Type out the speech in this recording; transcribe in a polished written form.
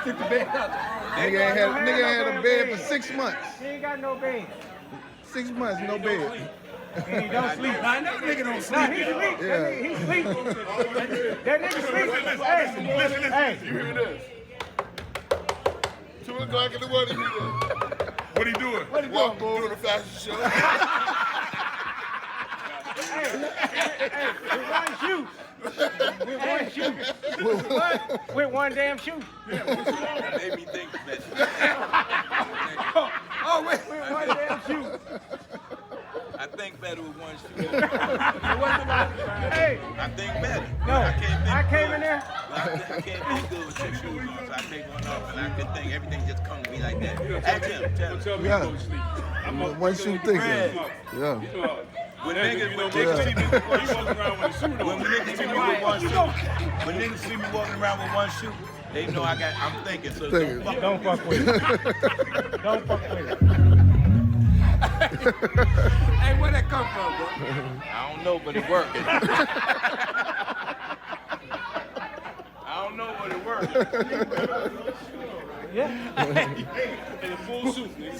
Took the bed out. Nigga had a bed for 6 months. He ain't got no bed. 6 months, no bed. And he don't sleep. Nah, that nigga don't sleep. Nah, he sleep. Yeah. He sleep. That nigga sleep. Listen. Hey. You hear this? 2 o'clock in the morning, you hear this? What he doing? Walk doing the fashion show. With one shoe. With one shoe. With one damn shoe. Made me think that. Oh, wait. With one damn shoe. I think better with one shoe. Hey. I think better. No. I can't think I came good. in there. I can't think good with 2 shoes on, so I take one off and I can think everything just comes to me like that. Ask him, tell him. Tell me Yeah. you go to sleep. One shoe thicker. Yeah. When When niggas see me walking around with a suit on. when niggas see me with one shoe, when niggas see me walking around with one shoe, they know I'm thinking, so Thinking. don't fuck with Don't fuck with it. Don't fuck with it. Hey, where that come from, bro? I don't know, but it working. I don't know, but it working. Yeah. In a full suit, nigga.